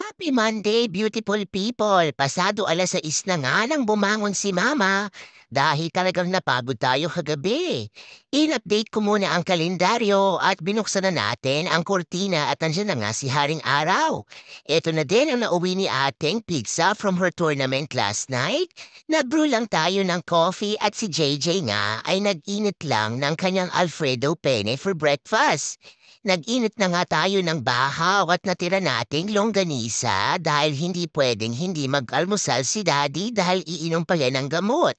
Happy Monday, beautiful people! Pasado 6:00 na nga nang bumangon si Mama dahil talagang napagod tayo kagabi. In-update ko muna ang kalendaryo at binuksan na natin ang kurtina at nandiyan na nga si Haring Araw. Ito na din ang nauwi ni ating pizza from her tournament last night. Nag-brew lang tayo ng coffee at si JJ nga ay nag-init lang ng kanyang Alfredo penne for breakfast. Nag-init na nga tayo ng bahaw at natira nating longganisa dahil hindi pwedeng hindi mag-almusal si Daddy dahil iinom pa yan ng gamot.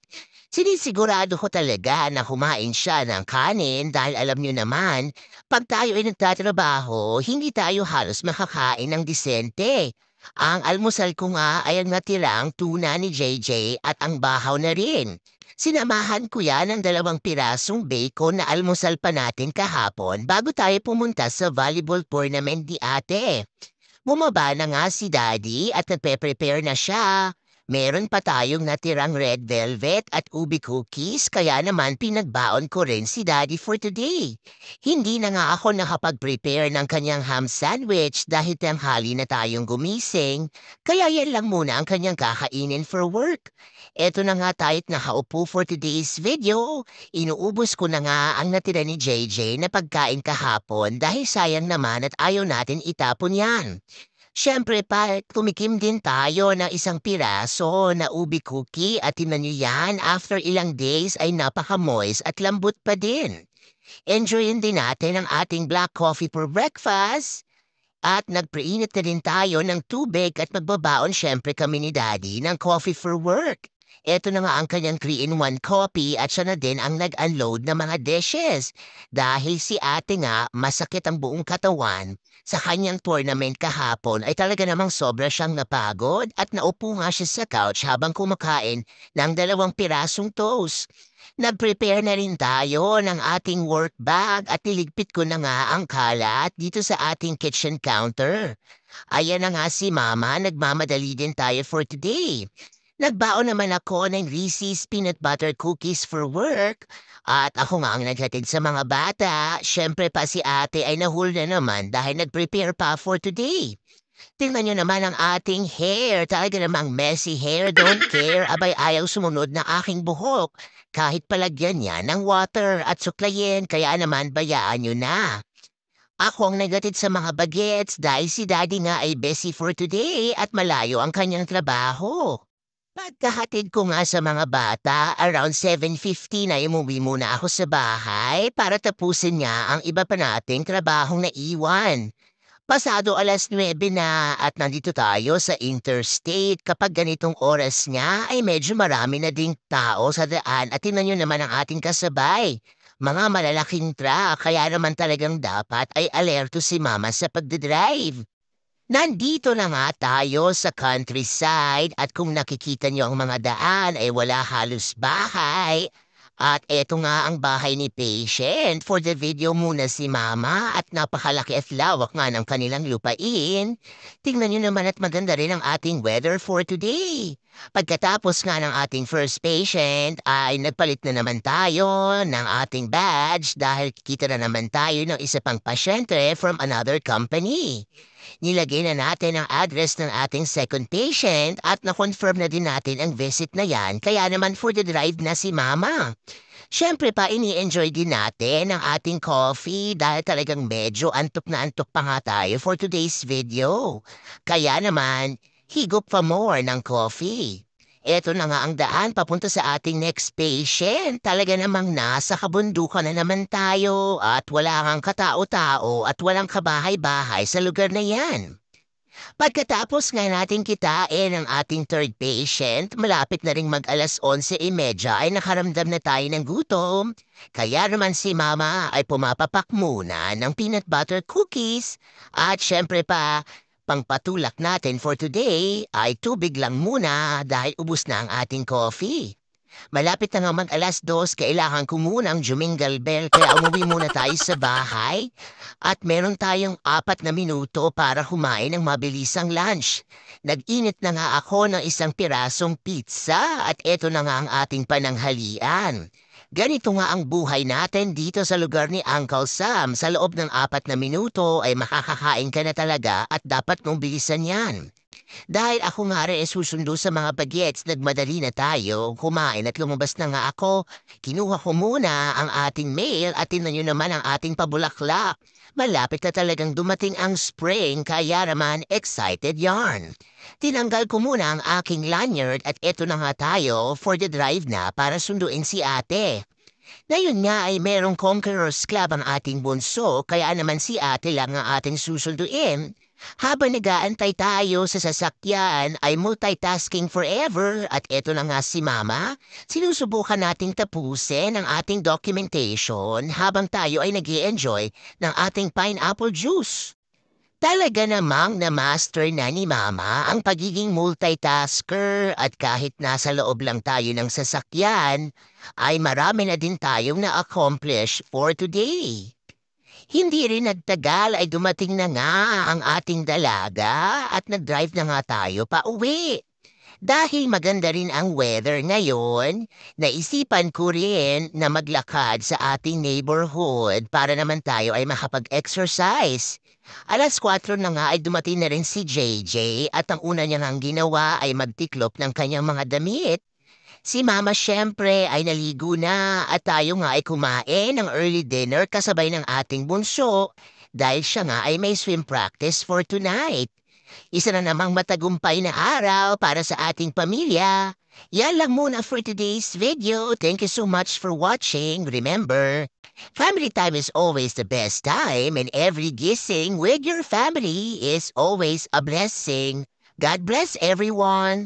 Sinisigurado ko talaga na kumain siya ng kanin dahil alam niyo naman, pag tayo ay nagtatrabaho, hindi tayo halos makakain ng disente. Ang almusal ko nga ay ang natirang tuna ni JJ at ang bahaw na rin. Sinamahan ko yan ng 2 pirasong bacon na almusal pa natin kahapon bago tayo pumunta sa volleyball tournament ni ate. Bumaba na nga si Daddy at nagpe-prepare na siya. Meron pa tayong natirang red velvet at ubi cookies kaya naman pinagbaon ko rin si Daddy for today. Hindi na nga ako nakapag-prepare ng kanyang ham sandwich dahil tanghali na tayong gumising, kaya yan lang muna ang kanyang kakainin for work. Eto na nga tayo't nakaupo for today's video. Inuubos ko na nga ang natira ni JJ na pagkain kahapon dahil sayang naman at ayaw natin itapon yan. Siyempre pa, tumikim din tayo ng 1 piraso na ubi cookie at tingnan niyo yan, after ilang days ay napaka-moist at lambot pa din. Enjoyin din natin ang ating black coffee for breakfast. At nagpreinit na din tayo ng tubig at magbabaon siyempre kami ni Daddy ng coffee for work. Ito na nga ang kanyang 3-in-1 coffee at siya na din ang nag-unload ng mga dishes. Dahil si ate nga masakit ang buong katawan, sa kanyang tournament kahapon ay talaga namang sobra siyang napagod at naupo nga siya sa couch habang kumakain ng 2 pirasong toast. Nag-prepare na rin tayo ng ating work bag at niligpit ko na nga ang kalat dito sa ating kitchen counter. Ayan na nga si Mama, nagmamadali din tayo for today. Nagbaon naman ako ng Reese's Peanut Butter Cookies for work at ako nga ang naghatid sa mga bata. Siyempre pa si ate ay nahul na naman dahil nag-prepare pa for today. Tingnan nyo naman ang ating hair. Talaga namang messy hair, don't care. Abay ayaw sumunod na aking buhok. Kahit palagyan niya ng water at suklayin, kaya naman bayaan nyo na. Ako ang nagatid sa mga bagets dahil si Daddy nga ay busy for today at malayo ang kanyang trabaho. Pagkahatid ko nga sa mga bata, around 7:50 na umuwi muna ako sa bahay para tapusin niya ang iba pa nating trabahong naiwan. Pasado 9:00 na at nandito tayo sa interstate. Kapag ganitong oras nga ay medyo marami na ding tao sa daan at tingnan nyo naman ang ating kasabay. Mga malalaking truck kaya naman talagang dapat ay alerto si Mama sa pagdadrive. Nandito na nga tayo sa countryside at kung nakikita niyo ang mga daan ay wala halos bahay. At eto nga ang bahay ni Patient. For the video muna si Mama at napakalaki at lawak nga ng kanilang lupain. Tingnan niyo naman at maganda rin ang ating weather for today. Pagkatapos nga ng ating first patient ay nagpalit na naman tayo ng ating badge dahil kita na naman tayo ng isa pang pasyente from another company. Nilagay na natin ang address ng ating second patient at na-confirm na din natin ang visit na yan kaya naman for the drive na si Mama. Siyempre pa ini-enjoy din natin ang ating coffee dahil talagang medyo antok na antok pa nga tayo for today's video. Kaya naman, higop pa more ng coffee. Eto na nga ang daan papunta sa ating next patient. Talaga namang nasa kabundukan na naman tayo at wala kang katao-tao at walang kabahay-bahay sa lugar na yan. Pagkatapos nga natin kitain ang ating third patient, malapit na ring mag-alas 11:30 ay nakaramdam na tayo ng gutom. Kaya naman si Mama ay pumapapak muna ng peanut butter cookies. At syempre pa, pangpatulak natin for today ay tubig lang muna dahil ubus na ang ating coffee. Malapit na nga mag-2:00, kailangan ko munang jumingle bell kaya umuwi muna tayo sa bahay. At meron tayong 4 na minuto para kumain ng mabilisang lunch. Nag-init na nga ako ng 1 pirasong pizza at eto na nga ang ating pananghalian. Ganito nga ang buhay natin dito sa lugar ni Uncle Sam. Sa loob ng 4 na minuto ay makakakain ka na talaga at dapat mong bilisan yan. Dahil ako nga rin ay susundo sa mga bagets, nagmadali na tayo, kumain at lumabas na nga ako. Kinuha ko muna ang ating mail at tingnan nyo naman ang ating pabulaklak. Malapit na talagang dumating ang spring kaya naman excited yarn. Tinanggal ko muna ang aking lanyard at eto na nga tayo for the drive na para sunduin si ate. Ngayon nga ay merong Conqueror's Club ang ating bunso kaya naman si ate lang ang ating susunduin. Habang nag-aantay tayo sa sasakyan ay multitasking forever at eto na nga si mama. Sinusubukan nating tapusin ang ating documentation habang tayo ay nag-i-enjoy ng ating pineapple juice. Talaga namang na-master na ni Mama ang pagiging multitasker at kahit nasa loob lang tayo ng sasakyan, ay marami na din tayong na-accomplish for today. Hindi rin nagtagal ay dumating na nga ang ating dalaga at nag-drive na nga tayo pa uwi. Dahil maganda rin ang weather ngayon, naisipan ko rin na maglakad sa ating neighborhood para naman tayo ay makapag-exercise. 4:00 na nga ay dumating na rin si JJ at ang una niya ngang ginawa ay magtiklop ng kanyang mga damit. Si Mama siyempre ay naligo na at tayo nga ay kumain ng early dinner kasabay ng ating bunso dahil siya nga ay may swim practice for tonight. Isa na namang matagumpay na araw para sa ating pamilya. Yan lang muna for today's video. Thank you so much for watching. Remember, family time is always the best time and every gising with your family is always a blessing. God bless everyone.